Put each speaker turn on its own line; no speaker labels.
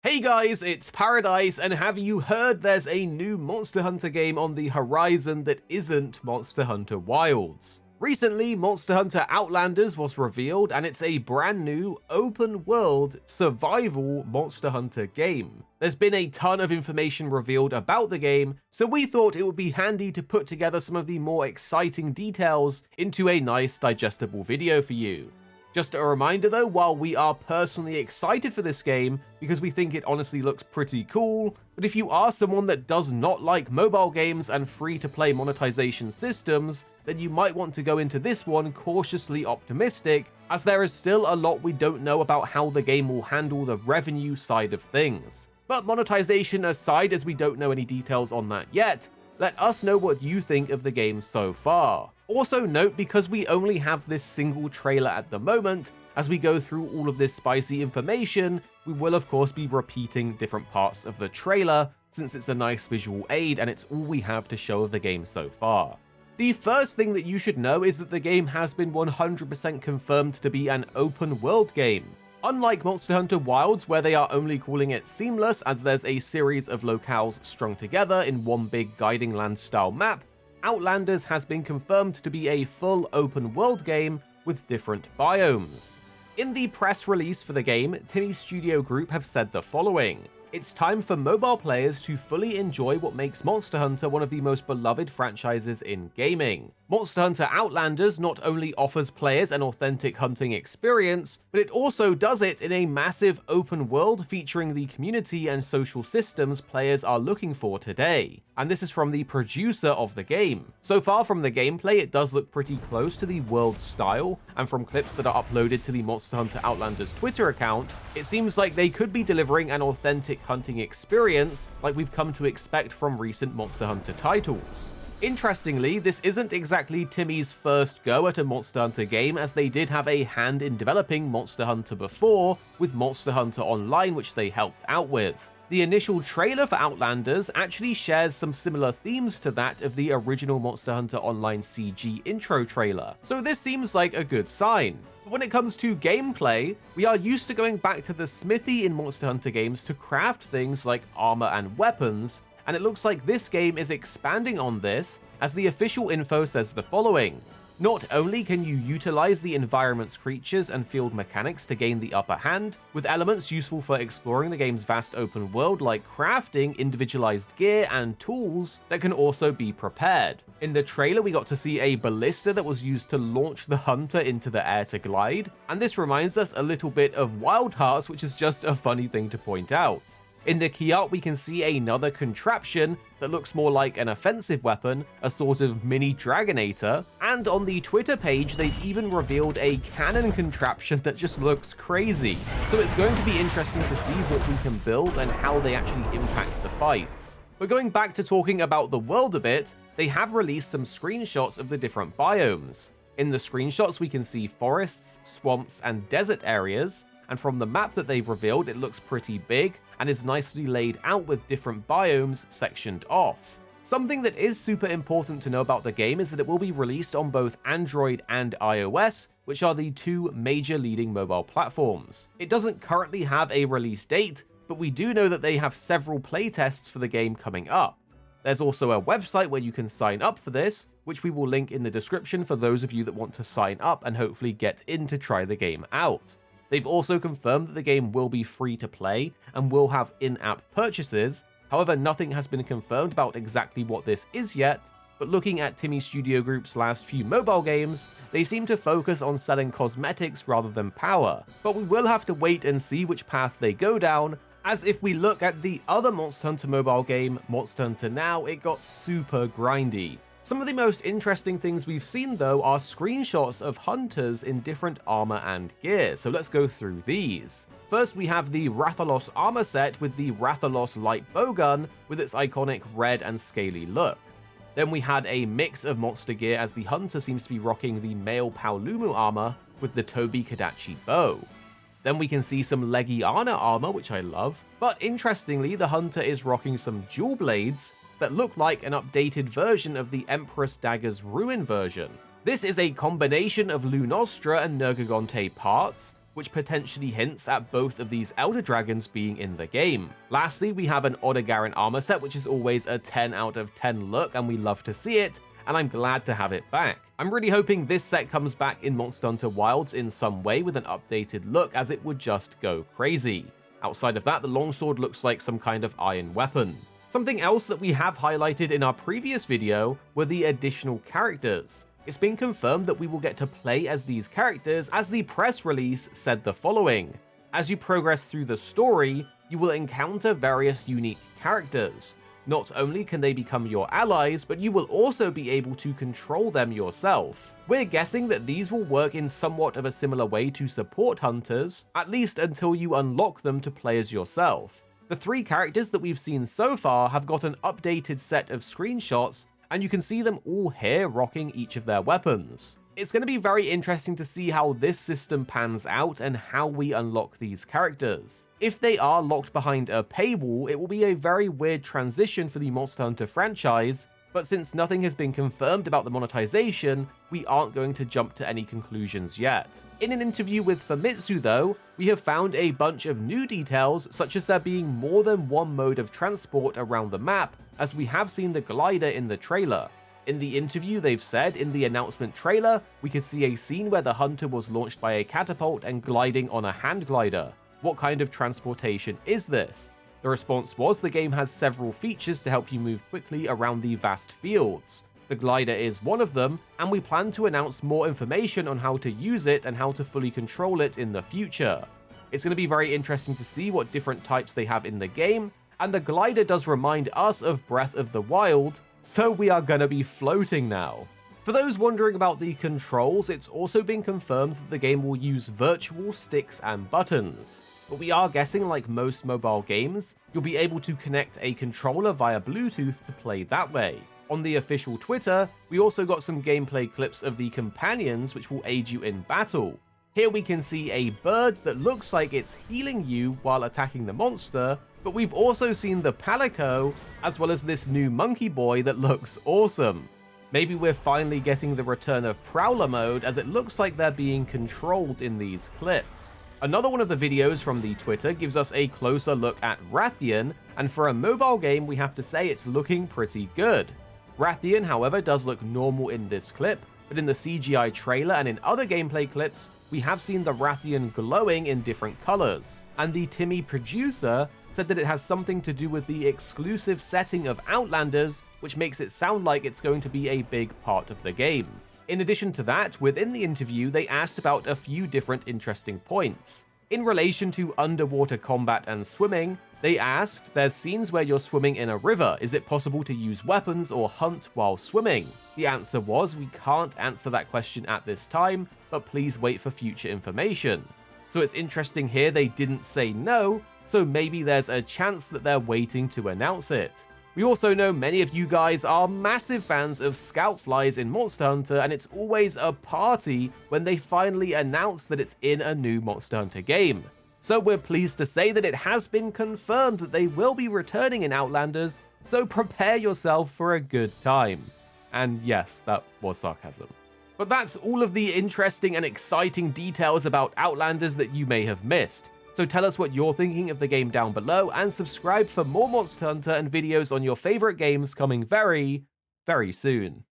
Hey guys, it's Paradise, and have you heard there's a new Monster Hunter game on the horizon that isn't Monster Hunter Wilds? Recently, Monster Hunter Outlanders was revealed, and it's a brand new open-world survival Monster Hunter game. There's been a ton of information revealed about the game, so we thought it would be handy to put together some of the more exciting details into a nice digestible video for you. Just a reminder though, while we are personally excited for this game because we think it honestly looks pretty cool, but if you are someone that does not like mobile games and free-to-play monetization systems, then you might want to go into this one cautiously optimistic, as there is still a lot we don't know about how the game will handle the revenue side of things. But monetization aside, as we don't know any details on that yet, let us know what you think of the game so far. Also note, because we only have this single trailer at the moment, as we go through all of this spicy information, we will of course be repeating different parts of the trailer, since it's a nice visual aid and it's all we have to show of the game so far. The first thing that you should know is that the game has been 100% confirmed to be an open world game. Unlike Monster Hunter Wilds, where they are only calling it seamless as there's a series of locales strung together in one big guiding land style map, Outlanders has been confirmed to be a full open world game with different biomes. In the press release for the game, Timmy Studio Group have said the following: "It's time for mobile players to fully enjoy what makes Monster Hunter one of the most beloved franchises in gaming. Monster Hunter Outlanders not only offers players an authentic hunting experience, but it also does it in a massive open world featuring the community and social systems players are looking for today." And this is from the producer of the game. So far from the gameplay, it does look pretty close to the world style, and from clips that are uploaded to the Monster Hunter Outlanders Twitter account, it seems like they could be delivering an authentic hunting experience like we've come to expect from recent Monster Hunter titles. Interestingly, this isn't exactly Timmy's first go at a Monster Hunter game, as they did have a hand in developing Monster Hunter before, with Monster Hunter Online, which they helped out with. The initial trailer for Outlanders actually shares some similar themes to that of the original Monster Hunter Online CG intro trailer, so this seems like a good sign. But when it comes to gameplay, we are used to going back to the smithy in Monster Hunter games to craft things like armor and weapons, and it looks like this game is expanding on this, as the official info says the following: "Not only can you utilize the environment's creatures and field mechanics to gain the upper hand, with elements useful for exploring the game's vast open world like crafting individualized gear and tools that can also be prepared." In the trailer, we got to see a ballista that was used to launch the hunter into the air to glide, and this reminds us a little bit of Wild Hearts, which is just a funny thing to point out. In the key art, we can see another contraption that looks more like an offensive weapon, a sort of mini Dragonator, and on the Twitter page, they've even revealed a cannon contraption that just looks crazy. So it's going to be interesting to see what we can build and how they actually impact the fights. But going back to talking about the world a bit, they have released some screenshots of the different biomes. In the screenshots, we can see forests, swamps, and desert areas, and from the map that they've revealed, it looks pretty big and is nicely laid out with different biomes sectioned off. Something that is super important to know about the game is that it will be released on both Android and iOS, which are the two major leading mobile platforms. It doesn't currently have a release date, but we do know that they have several playtests for the game coming up. There's also a website where you can sign up for this, which we will link in the description for those of you that want to sign up and hopefully get in to try the game out. They've also confirmed that the game will be free to play and will have in-app purchases. However, nothing has been confirmed about exactly what this is yet, but looking at Timmy Studio Group's last few mobile games, they seem to focus on selling cosmetics rather than power. But we will have to wait and see which path they go down, as if we look at the other Monster Hunter mobile game, Monster Hunter Now, it got super grindy. Some of the most interesting things we've seen though are screenshots of hunters in different armor and gear, so let's go through these. First, we have the Rathalos armor set with the Rathalos light bowgun with its iconic red and scaly look. Then we had a mix of monster gear, as the hunter seems to be rocking the male Paolumu armor with the Tobi Kadachi bow. Then we can see some Legiana armor, which I love, but interestingly, the hunter is rocking some jewel blades that look like an updated version of the Empress Dagger's Ruin version. This is a combination of Lunostra and Nergigante parts, which potentially hints at both of these elder dragons being in the game. Lastly, we have an Odogaron armor set, which is always a 10 out of 10 look, and we love to see it, and I'm glad to have it back. I'm really hoping this set comes back in Monster Hunter Wilds in some way with an updated look, as it would just go crazy. Outside of that, the Longsword looks like some kind of iron weapon. Something else that we have highlighted in our previous video were the additional characters. It's been confirmed that we will get to play as these characters, as the press release said the following. As you progress through the story, you will encounter various unique characters. Not only can they become your allies, but you will also be able to control them yourself. We're guessing that these will work in somewhat of a similar way to support hunters, at least until you unlock them to play as yourself. The 3 characters that we've seen so far have got an updated set of screenshots, and you can see them all here rocking each of their weapons. It's going to be very interesting to see how this system pans out and how we unlock these characters. If they are locked behind a paywall, it will be a very weird transition for the Monster Hunter franchise, but since nothing has been confirmed about the monetization, we aren't going to jump to any conclusions yet. In an interview with Famitsu though, we have found a bunch of new details, such as there being more than one mode of transport around the map, as we have seen the glider in the trailer. In the interview, they've said in the announcement trailer, we could see a scene where the hunter was launched by a catapult and gliding on a hand glider. What kind of transportation is this? The response was the game has several features to help you move quickly around the vast fields. The glider is one of them, and we plan to announce more information on how to use it and how to fully control it in the future. It's going to be very interesting to see what different types they have in the game, and the glider does remind us of Breath of the Wild, so we are gonna be floating now. For those wondering about the controls, it's also been confirmed that the game will use virtual sticks and buttons. But we are guessing, like most mobile games, you'll be able to connect a controller via Bluetooth to play that way. On the official Twitter, we also got some gameplay clips of the companions which will aid you in battle. Here we can see a bird that looks like it's healing you while attacking the monster, but we've also seen the Palico, as well as this new monkey boy that looks awesome. Maybe we're finally getting the return of Prowler mode, as it looks like they're being controlled in these clips. Another one of the videos from the Twitter gives us a closer look at Rathian, and for a mobile game we have to say it's looking pretty good. Rathian, however, does look normal in this clip, but in the CGI trailer and in other gameplay clips, we have seen the Rathian glowing in different colors, and the Timmy producer said that it has something to do with the exclusive setting of Outlanders, which makes it sound like it's going to be a big part of the game. In addition to that, within the interview, they asked about a few different interesting points. In relation to underwater combat and swimming, they asked, there's scenes where you're swimming in a river, is it possible to use weapons or hunt while swimming? The answer was, we can't answer that question at this time, but please wait for future information. So it's interesting here they didn't say no, so maybe there's a chance that they're waiting to announce it. We also know many of you guys are massive fans of Scoutflies in Monster Hunter, and it's always a party when they finally announce that it's in a new Monster Hunter game. So we're pleased to say that it has been confirmed that they will be returning in Outlanders, so prepare yourself for a good time. And yes, that was sarcasm. But that's all of the interesting and exciting details about Outlanders that you may have missed. So tell us what you're thinking of the game down below, and subscribe for more Monster Hunter and videos on your favorite games coming very, very soon.